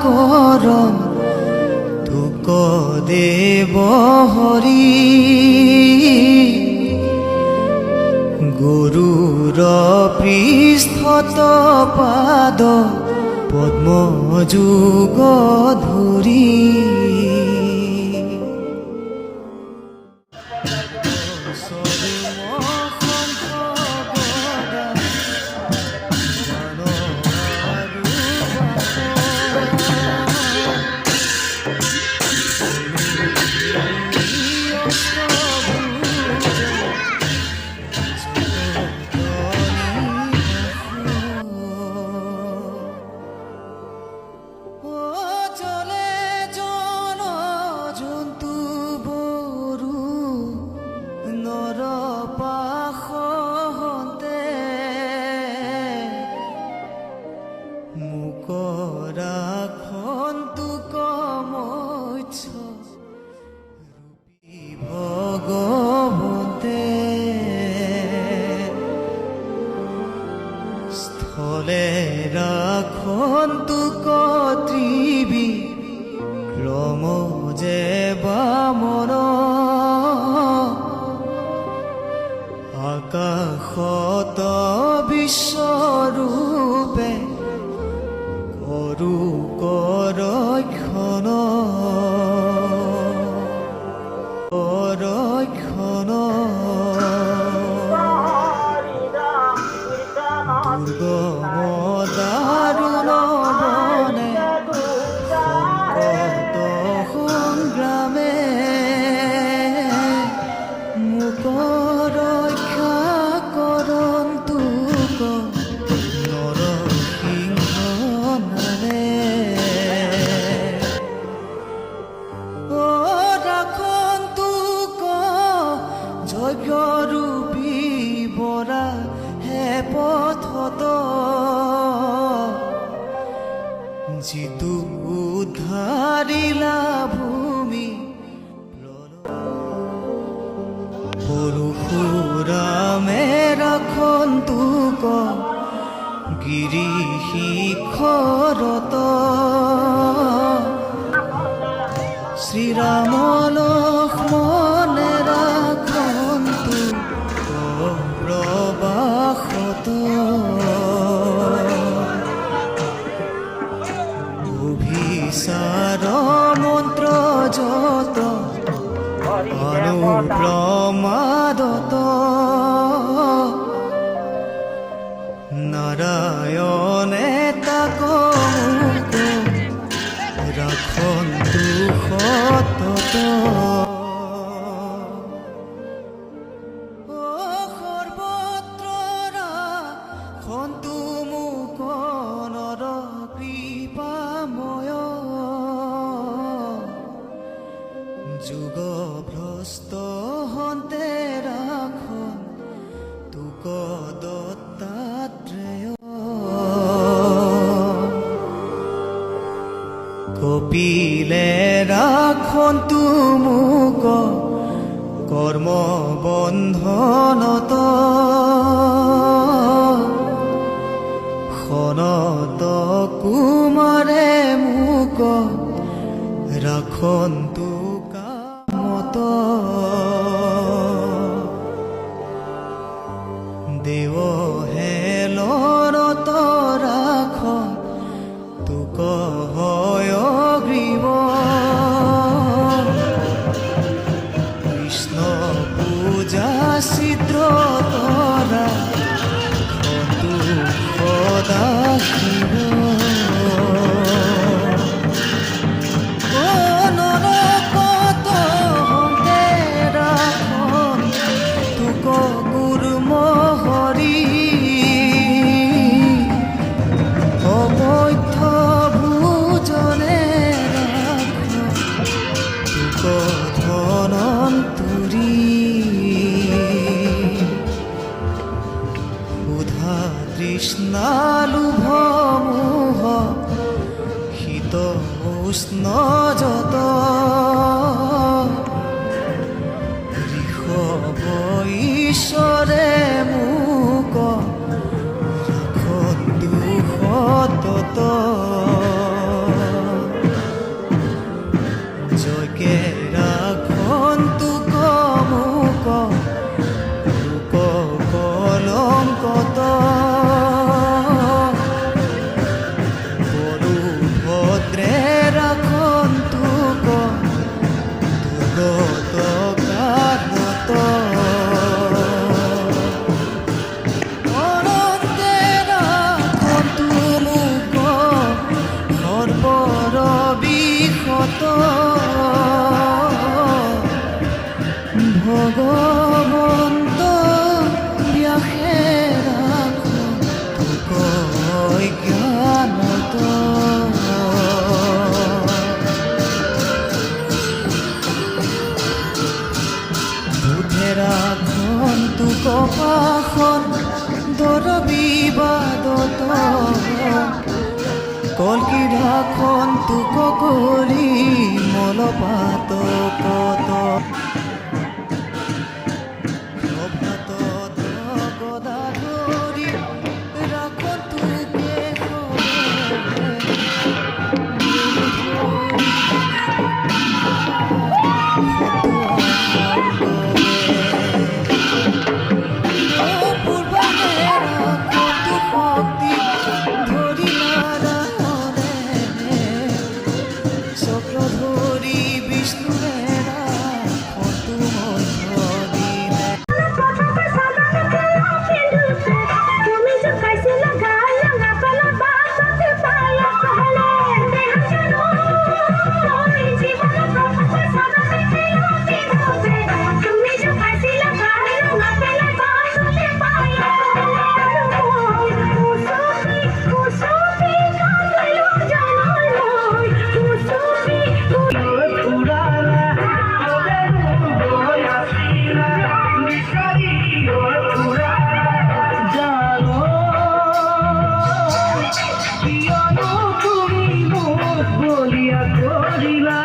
কৰণ তোক দেৱ হৰি গৰুৰ পৃষ্ঠত পাদ পদ্ম যুগ ধৰি ৰাখন তোক ত্ৰিবিক্ৰম যে বামন আকাশত বিশ্বৰূপে কৰো ৰক্ষণ দাৰুণ বনে সংকট সংগ্ৰামে মোক ৰক্ষা কৰণ তোক নৰসিংহ নামে ৰাখন তোক যজ্ঞৰূপী বৰা হে পথত যিটো উদ্ধাৰিলা ভূমি পৰশুৰামে ৰাখন তোক গিৰি শিখৰত শ্ৰীৰাম লক্ষ্মণে ৰাখন তোক প্ৰবাসত অভিচাৰ মন্ত্ৰ যত অনুপ্ৰমাদত নাৰায়ণে তাক ৰাখন তোক সতত সৰ্বত্ৰ ৰাখন মোক নৰ কৃপাময় যুগ ভ্ৰষ্ট হন্তে ৰাখন তোক দত্তাত্ৰেয় কপিলে ৰাখন মোক কৰ্ম বন্ধনত খনত কুমাৰে মোক ৰাখন তোক কামত দেৱ হেলত ৰাখন তোক হয় গ্ৰীব কৃষ্ণ পূজা চিত্ৰ তৰা সদা শিৱ নৰকত হন্তে ৰাখন তোক গুৰুম হৰি অবৈধ ভোজনে তোক ধনন্তৰী ক্ষুধা তৃষ্ণা লোভ মোহ শীত উষ্ণ যত ঋষভ ঈশ্বৰে মোক ৰাখন দুখত কপাখন দৰবিবাদত কলকিৰাখন তোক কৰি মলপাত কত প্ৰভাতত গদা ধৰি ৰাখ তোকে চক্ৰধৰি বিষ্ণুৰেৰা ফটো মধ্যদিনে বলিয়া কৰিলা